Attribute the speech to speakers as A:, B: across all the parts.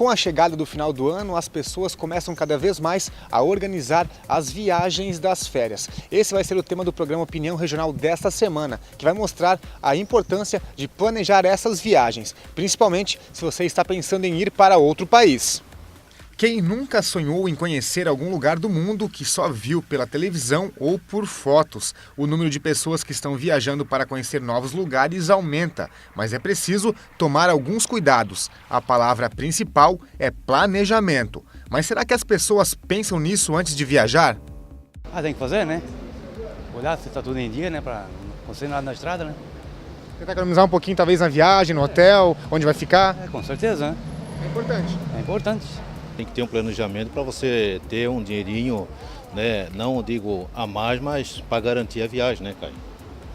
A: Com a chegada do final do ano, as pessoas começam cada vez mais a organizar as viagens das férias. Esse vai ser o tema do programa Opinião Regional desta semana, que vai mostrar a importância de planejar essas viagens, principalmente se você está pensando em ir para outro país. Quem nunca sonhou em conhecer algum lugar do mundo que só viu pela televisão ou por fotos? O número de pessoas que estão viajando para conhecer novos lugares aumenta, mas é preciso tomar alguns cuidados. A palavra principal é planejamento. Mas será que as pessoas pensam nisso antes de viajar?
B: Tem que fazer, né? Olhar se está tudo em dia, né? Para não acontecer nada na estrada, né?
A: Tentar economizar um pouquinho, talvez, na viagem, no hotel, onde vai ficar?
B: Com certeza, né?
A: É importante.
B: É importante.
C: Tem que ter um planejamento para você ter um dinheirinho, né? Não digo a mais, mas para garantir a viagem, né, Caio?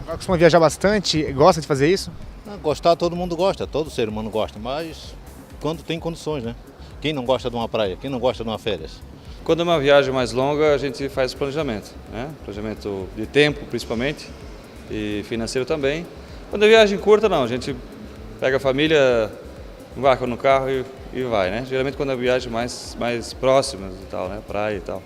A: Você costuma viajar bastante? Gosta de fazer isso?
C: Gostar, todo mundo gosta, todo ser humano gosta, mas quando tem condições, né? Quem não gosta de uma praia? Quem não gosta de uma férias?
D: Quando é uma viagem mais longa, a gente faz planejamento, né? Planejamento de tempo, principalmente, e financeiro também. Quando é viagem curta, não, a gente pega a família, embarca no carro e vai, né? Geralmente quando é viagem mais próximas e tal, né? Praia e tal.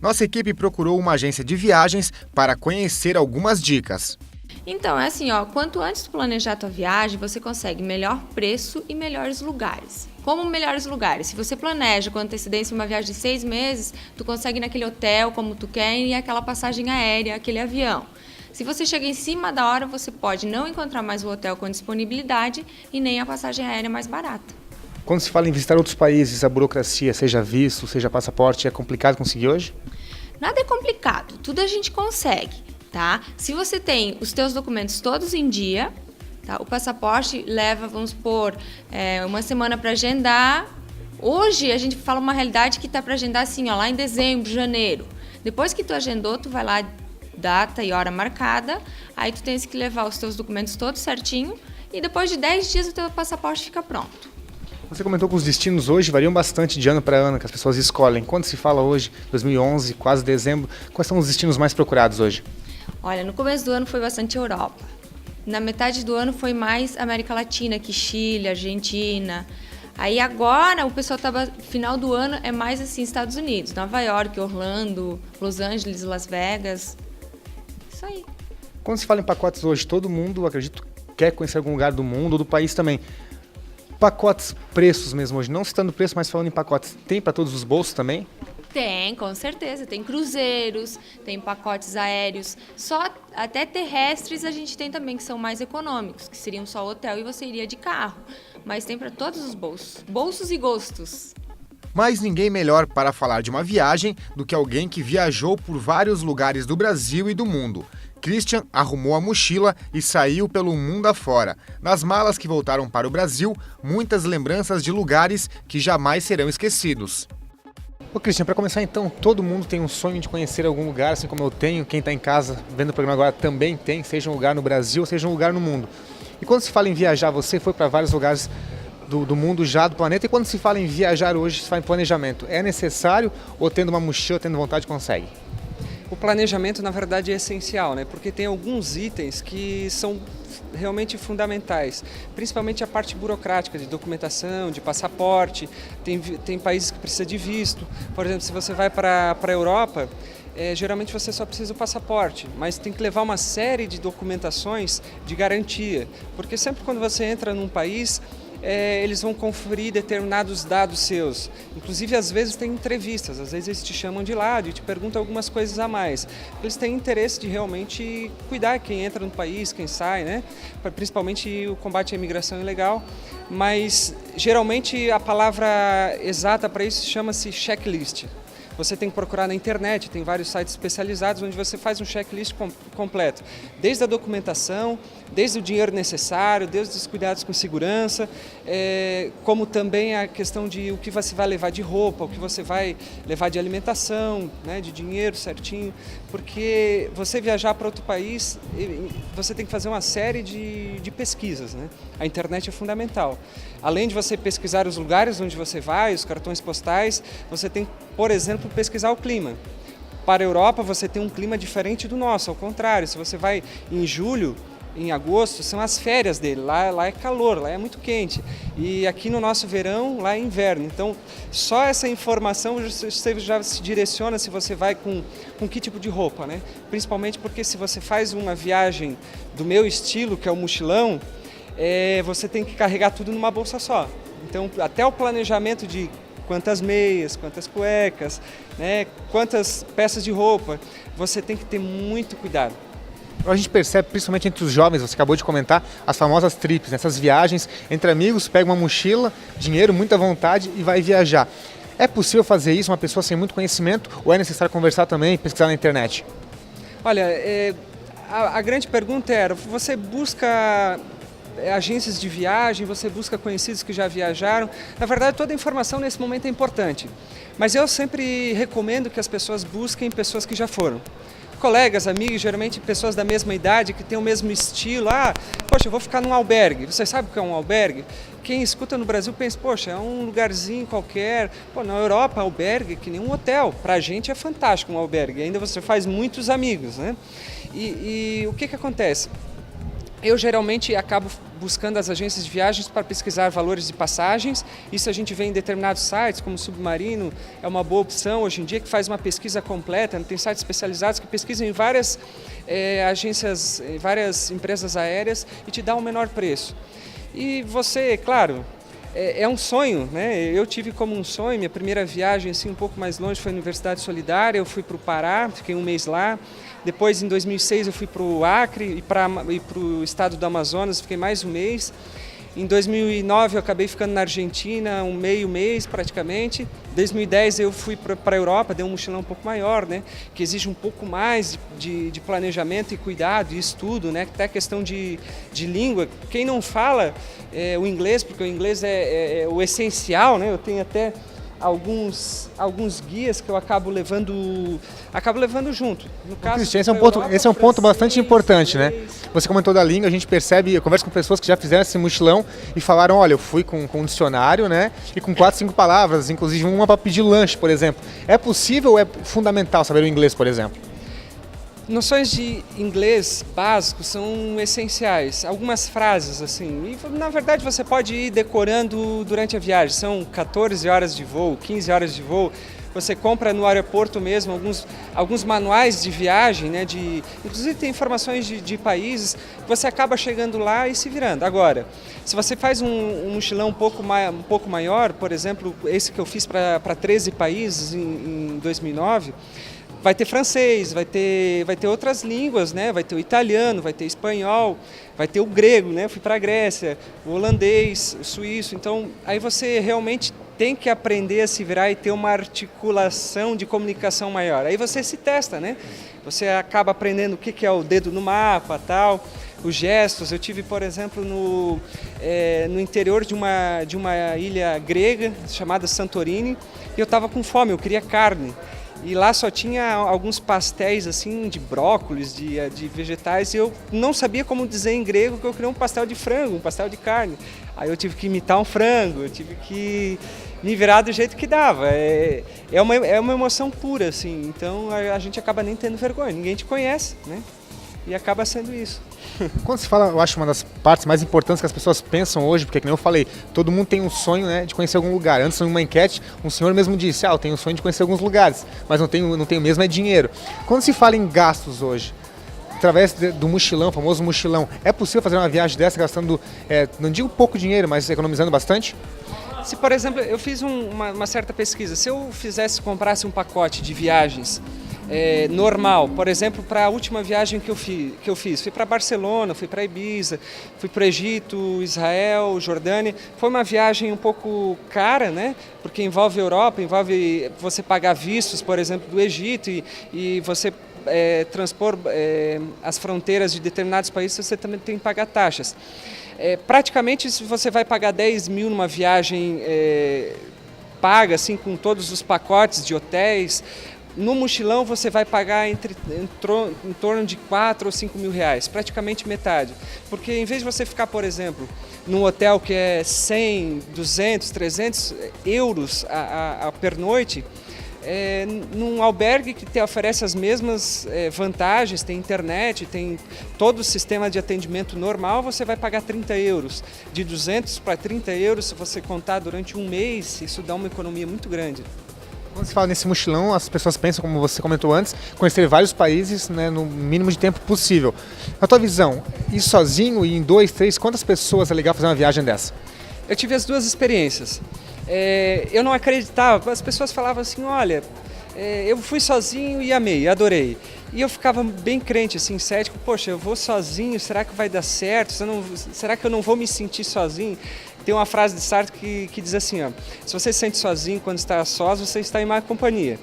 A: Nossa equipe procurou uma agência de viagens para conhecer algumas dicas.
E: Então, é assim, quanto antes tu planejar a tua viagem, você consegue melhor preço e melhores lugares. Como melhores lugares? Se você planeja com antecedência uma viagem de 6 meses, tu consegue ir naquele hotel como tu quer e aquela passagem aérea, aquele avião. Se você chega em cima da hora, você pode não encontrar mais o hotel com disponibilidade e nem a passagem aérea mais barata.
A: Quando se fala em visitar outros países, a burocracia, seja visto, seja passaporte, é complicado conseguir hoje?
E: Nada é complicado, tudo a gente consegue, tá? Se você tem os teus documentos todos em dia, tá? O passaporte leva, vamos supor, uma semana para agendar. Hoje a gente fala uma realidade que está para agendar assim, lá em dezembro, janeiro. Depois que tu agendou, tu vai lá, data e hora marcada, aí tu tens que levar os teus documentos todos certinho e depois de 10 dias o teu passaporte fica pronto.
A: Você comentou que os destinos hoje variam bastante de ano para ano, que as pessoas escolhem. Quando se fala hoje, 2011, quase dezembro, quais são os destinos mais procurados hoje?
E: Olha, no começo do ano foi bastante Europa. Na metade do ano foi mais América Latina, que Chile, Argentina. Aí agora, o pessoal final do ano é mais assim, Estados Unidos, Nova York, Orlando, Los Angeles, Las Vegas. Isso aí.
A: Quando se fala em pacotes hoje, todo mundo, acredito, quer conhecer algum lugar do mundo ou do país também. Pacotes, preços mesmo hoje, não citando preço, mas falando em pacotes, tem para todos os bolsos também?
E: Tem, com certeza. Tem cruzeiros, tem pacotes aéreos, só até terrestres a gente tem também que são mais econômicos, que seriam só hotel e você iria de carro. Mas tem para todos os bolsos e gostos.
A: Mas ninguém melhor para falar de uma viagem do que alguém que viajou por vários lugares do Brasil e do mundo. Christian arrumou a mochila e saiu pelo mundo afora. Nas malas que voltaram para o Brasil, muitas lembranças de lugares que jamais serão esquecidos. Ô Christian, para começar então, todo mundo tem um sonho de conhecer algum lugar, assim como eu tenho, quem está em casa vendo o programa agora também tem, seja um lugar no Brasil, seja um lugar no mundo. E quando se fala em viajar, você foi para vários lugares do mundo já, do planeta, e quando se fala em viajar hoje, se fala em planejamento, é necessário ou tendo uma mochila, tendo vontade, consegue?
F: O planejamento, na verdade, é essencial, né? Porque tem alguns itens que são realmente fundamentais, principalmente a parte burocrática de documentação, de passaporte. Tem países que precisam de visto. Por exemplo, se você vai para a Europa, geralmente você só precisa do passaporte, mas tem que levar uma série de documentações de garantia, porque sempre quando você entra num país, eles vão conferir determinados dados seus. Inclusive, às vezes tem entrevistas, às vezes eles te chamam de lado e te perguntam algumas coisas a mais. Eles têm interesse de realmente cuidar quem entra no país, quem sai, né? Principalmente o combate à imigração ilegal. Mas, geralmente, a palavra exata para isso chama-se checklist. Você tem que procurar na internet, tem vários sites especializados onde você faz um checklist completo. Desde a documentação, desde o dinheiro necessário, desde os cuidados com segurança, como também a questão de o que você vai levar de roupa, o que você vai levar de alimentação, né, de dinheiro certinho, porque você viajar para outro país, você tem que fazer uma série de pesquisas, né? A internet é fundamental. Além de você pesquisar os lugares onde você vai, os cartões postais, você tem, por exemplo, pesquisar o clima. Para a Europa, você tem um clima diferente do nosso, ao contrário, se você vai em julho, em agosto são as férias dele, lá é calor, lá é muito quente. E aqui no nosso verão, lá é inverno. Então, só essa informação você já se direciona se você vai com que tipo de roupa, né? Principalmente porque se você faz uma viagem do meu estilo, que é o mochilão, você tem que carregar tudo numa bolsa só. Então, até o planejamento de quantas meias, quantas cuecas, né, quantas peças de roupa, você tem que ter muito cuidado.
A: A gente percebe, principalmente entre os jovens, você acabou de comentar, as famosas trips, né? Essas viagens entre amigos, pega uma mochila, dinheiro, muita vontade e vai viajar. É possível fazer isso, uma pessoa sem muito conhecimento, ou é necessário conversar também e pesquisar na internet?
F: Olha, a grande pergunta era, você busca agências de viagem, você busca conhecidos que já viajaram. Na verdade, toda a informação nesse momento é importante, mas eu sempre recomendo que as pessoas busquem pessoas que já foram. Colegas, amigos, geralmente pessoas da mesma idade, que têm o mesmo estilo. Poxa, eu vou ficar num albergue. Você sabe o que é um albergue? Quem escuta no Brasil pensa, poxa, é um lugarzinho qualquer. Pô, na Europa, albergue é que nem um hotel. Pra gente é fantástico um albergue. Ainda você faz muitos amigos, né? E o que acontece? Eu geralmente acabo buscando as agências de viagens para pesquisar valores de passagens. Isso a gente vê em determinados sites, como o Submarino, é uma boa opção hoje em dia, que faz uma pesquisa completa. Tem sites especializados que pesquisam em várias agências, em várias empresas aéreas e te dá um menor preço. E você, claro, é um sonho, né? Eu tive como um sonho, minha primeira viagem assim, um pouco mais longe foi a Universidade Solidária, eu fui para o Pará, fiquei um mês lá. Depois, em 2006, eu fui para o Acre e para o estado do Amazonas, fiquei mais um mês. Em 2009, eu acabei ficando na Argentina, meio mês praticamente. Em 2010, eu fui para a Europa, dei um mochilão um pouco maior, né? Que exige um pouco mais de planejamento e cuidado e estudo, né? Até a questão de língua. Quem não fala o inglês, porque o inglês é o essencial, né? Eu tenho até alguns guias que eu acabo levando junto. No caso,
A: Cristian, esse é um ponto bastante importante, né? Você comentou da língua, a gente percebe, eu converso com pessoas que já fizeram esse mochilão e falaram, olha, eu fui com um dicionário, né? E com 4, 5 palavras, inclusive uma para pedir lanche, por exemplo. É possível ou é fundamental saber o inglês, por exemplo?
F: Noções de inglês básico são essenciais, algumas frases assim, e na verdade você pode ir decorando durante a viagem, são 14 horas de voo, 15 horas de voo, você compra no aeroporto mesmo alguns manuais de viagem, né, inclusive tem informações de países, você acaba chegando lá e se virando. Agora, se você faz um mochilão um pouco maior, por exemplo, esse que eu fiz para 13 países em 2009, vai ter francês, vai ter outras línguas, né? Vai ter o italiano, vai ter o espanhol, vai ter o grego, né? Eu fui para a Grécia, o holandês, o suíço. Então, aí você realmente tem que aprender a se virar e ter uma articulação de comunicação maior. Aí você se testa, né? Você acaba aprendendo o que é o dedo no mapa, tal, os gestos. Eu tive, por exemplo, no interior de uma ilha grega chamada Santorini e eu estava com fome, eu queria carne. E lá só tinha alguns pastéis assim de brócolis, de vegetais, e eu não sabia como dizer em grego que eu queria um pastel de frango, um pastel de carne. Aí eu tive que imitar um frango, eu tive que me virar do jeito que dava. É uma emoção pura, assim, então a gente acaba nem tendo vergonha, ninguém te conhece, né? E acaba sendo isso.
A: Quando se fala, eu acho uma das partes mais importantes que as pessoas pensam hoje, porque como eu falei, todo mundo tem um sonho, né, de conhecer algum lugar. Antes, em uma enquete, um senhor mesmo disse, eu tenho um sonho de conhecer alguns lugares, mas não tenho mesmo dinheiro. Quando se fala em gastos hoje, através do mochilão, famoso mochilão, é possível fazer uma viagem dessa gastando, não digo pouco dinheiro, mas economizando bastante?
F: Se, por exemplo, eu fiz uma certa pesquisa, se eu comprasse um pacote de viagens normal, por exemplo, para a última viagem que eu fiz, fui para Barcelona, fui para Ibiza, fui para o Egito, Israel, Jordânia. Foi uma viagem um pouco cara, né? Porque envolve Europa, envolve você pagar vistos, por exemplo, do Egito e você transpor as fronteiras de determinados países, você também tem que pagar taxas. Praticamente, se você vai pagar 10 mil numa viagem paga, assim, com todos os pacotes de hotéis, no mochilão você vai pagar em torno de 4 ou 5 mil reais, praticamente metade. Porque em vez de você ficar, por exemplo, num hotel que é 100, 200, 300 euros a pernoite, num albergue que te oferece as mesmas vantagens, tem internet, tem todo o sistema de atendimento normal, você vai pagar 30 euros. De 200 para 30 euros, se você contar durante um mês, isso dá uma economia muito grande.
A: Quando se fala nesse mochilão, as pessoas pensam, como você comentou antes, conhecer vários países, né, no mínimo de tempo possível. Na tua visão, ir sozinho e em 2, 3, quantas pessoas é legal fazer uma viagem dessa?
F: Eu tive as duas experiências. Eu não acreditava, as pessoas falavam assim, olha, eu fui sozinho e amei, adorei. E eu ficava bem crente, assim, cético, poxa, eu vou sozinho, será que vai dar certo? Será que eu não vou me sentir sozinho? Tem uma frase de Sartre que diz assim, ó, se você se sente sozinho quando está sós, você está em má companhia.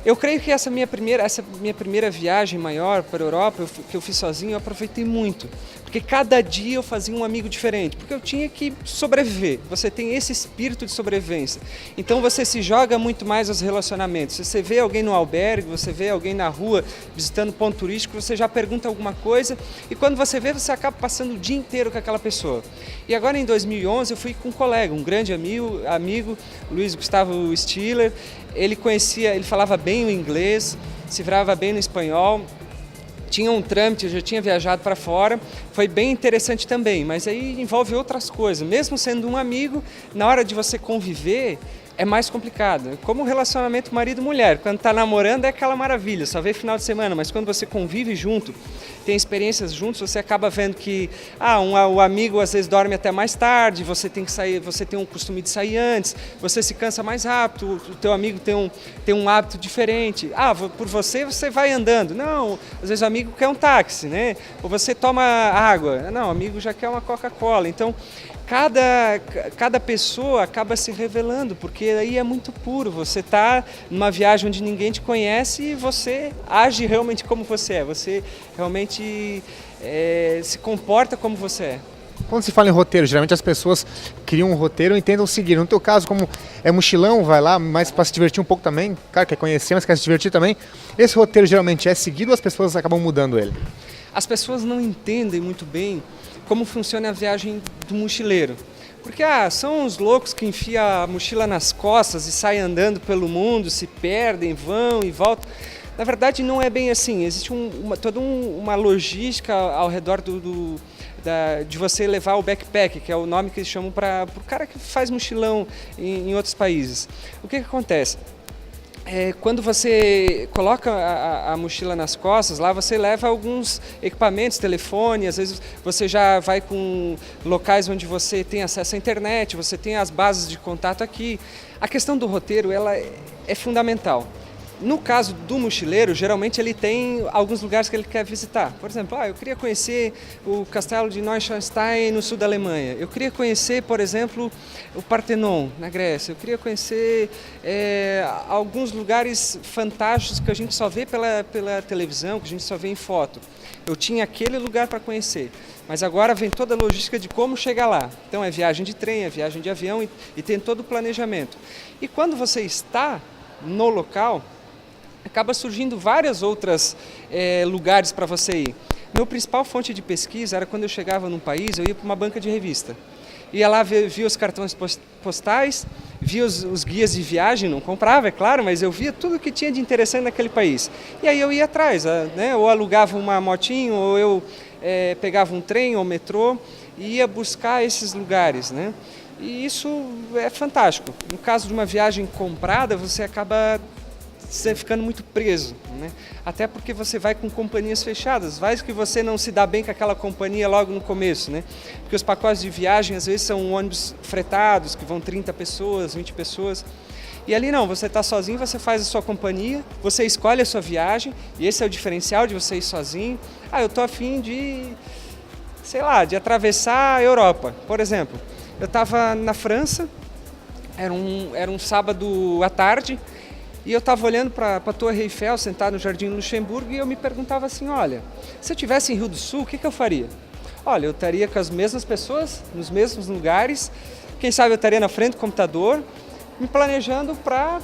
F: Eu creio que essa minha primeira viagem maior para a Europa, que eu fiz sozinho, eu aproveitei muito. Porque cada dia eu fazia um amigo diferente, porque eu tinha que sobreviver. Você tem esse espírito de sobrevivência. Então você se joga muito mais aos relacionamentos. Se você vê alguém no albergue, você vê alguém na rua visitando ponto turístico, você já pergunta alguma coisa e quando você vê, você acaba passando o dia inteiro com aquela pessoa. E agora em 2011 eu fui com um colega, um grande amigo Luiz Gustavo Stiller. Ele falava bem o inglês, se virava bem no espanhol. Tinha um trâmite, eu já tinha viajado para fora, foi bem interessante também, mas aí envolve outras coisas. Mesmo sendo um amigo, na hora de você conviver, é mais complicado. Como o relacionamento marido-mulher, quando está namorando é aquela maravilha, só vê final de semana, mas quando você convive junto, tem experiências juntos, você acaba vendo que o amigo às vezes dorme até mais tarde, você tem que sair, você tem um costume de sair antes, você se cansa mais rápido, o teu amigo tem um hábito diferente. Por você vai andando. Não, às vezes o amigo quer um táxi, né? Ou você toma água. Não, o amigo já quer uma Coca-Cola. Então, cada pessoa acaba se revelando, porque aí é muito puro. Você está numa viagem onde ninguém te conhece e você age realmente como você é. Você realmente se comporta como você é.
A: Quando se fala em roteiro, geralmente as pessoas criam um roteiro e tentam seguir. No teu caso, como é mochilão, vai lá, mas para se divertir um pouco também, cara, quer conhecer, mas quer se divertir também, esse roteiro geralmente é seguido ou as pessoas acabam mudando ele?
F: As pessoas não entendem muito bem como funciona a viagem do mochileiro. Porque são os loucos que enfiam a mochila nas costas e saem andando pelo mundo, se perdem, vão e voltam. Na verdade, não é bem assim. Existe toda uma logística ao redor de você levar o backpack, que é o nome que eles chamam para o cara que faz mochilão em outros países. O que acontece? Quando você coloca a mochila nas costas, lá você leva alguns equipamentos, telefone, às vezes você já vai com locais onde você tem acesso à internet, você tem as bases de contato aqui. A questão do roteiro, ela é fundamental. No caso do mochileiro, geralmente ele tem alguns lugares que ele quer visitar. Por exemplo, eu queria conhecer o castelo de Neuschwanstein no sul da Alemanha. Eu queria conhecer, por exemplo, o Partenon na Grécia. Eu queria conhecer alguns lugares fantásticos que a gente só vê pela televisão, que a gente só vê em foto. Eu tinha aquele lugar para conhecer. Mas agora vem toda a logística de como chegar lá. Então é viagem de trem, é viagem de avião e tem todo o planejamento. E quando você está no local, acaba surgindo várias outras lugares para você ir. Meu principal fonte de pesquisa era quando eu chegava num país, eu ia para uma banca de revista. Ia lá, via os cartões postais, via os guias de viagem, não comprava, é claro, mas eu via tudo que tinha de interessante naquele país. E aí eu ia atrás, né? Ou alugava uma motinho, ou eu pegava um trem ou metrô e ia buscar esses lugares, né? E isso é fantástico. No caso de uma viagem comprada, você acaba ficando muito preso, né? Até porque você vai com companhias fechadas, vai que você não se dá bem com aquela companhia logo no começo, né? Porque os pacotes de viagem às vezes são ônibus fretados, que vão 30 pessoas, 20 pessoas, e ali não, você está sozinho, você faz a sua companhia, você escolhe a sua viagem, e esse é o diferencial de você ir sozinho. Eu estou a fim de, de atravessar a Europa, por exemplo. Eu estava na França, era um sábado à tarde, e eu estava olhando para a Torre Eiffel, sentado no Jardim Luxemburgo, e eu me perguntava assim, olha, se eu estivesse em Rio do Sul, o que eu faria? Olha, eu estaria com as mesmas pessoas, nos mesmos lugares, quem sabe eu estaria na frente do computador, me planejando para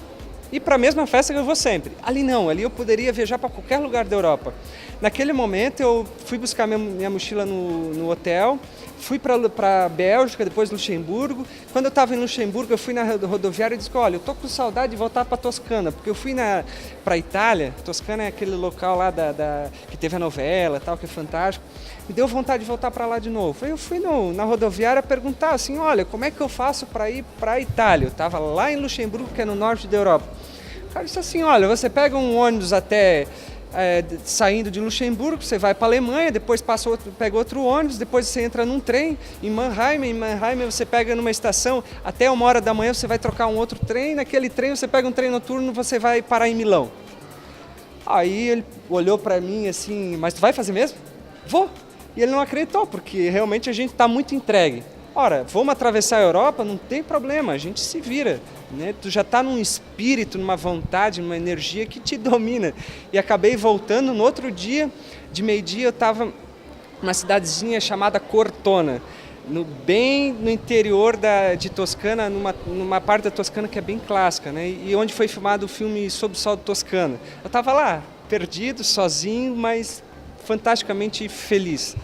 F: ir para a mesma festa que eu vou sempre. Ali não, ali eu poderia viajar para qualquer lugar da Europa. Naquele momento eu fui buscar minha mochila no hotel, fui para Bélgica, depois Luxemburgo. Quando eu estava em Luxemburgo, eu fui na rodoviária e disse, olha, eu tô com saudade de voltar para Toscana, porque eu fui para Itália. Toscana é aquele local lá que teve a novela, tal, que é fantástico. Me deu vontade de voltar para lá de novo. Aí eu fui na rodoviária perguntar assim, olha, como é que eu faço para ir para a Itália? Eu estava lá em Luxemburgo, que é no norte da Europa. O cara disse assim, olha, você pega um ônibus saindo de Luxemburgo, você vai para a Alemanha, depois pega outro ônibus, depois você entra num trem em Mannheim você pega numa estação, até 1h da manhã você vai trocar um outro trem, naquele trem você pega um trem noturno, você vai parar em Milão. Aí ele olhou para mim assim, mas tu vai fazer mesmo? Vou! E ele não acreditou, porque realmente a gente está muito entregue. Ora, vamos atravessar a Europa, não tem problema, a gente se vira. Né? Tu já está num espírito, numa vontade, numa energia que te domina. E acabei voltando no outro dia, de meio-dia, eu estava numa cidadezinha chamada Cortona, bem no interior de Toscana, numa parte da Toscana que é bem clássica, né? E onde foi filmado o filme Sob o Sol de Toscana. Eu estava lá, perdido, sozinho, mas fantasticamente feliz.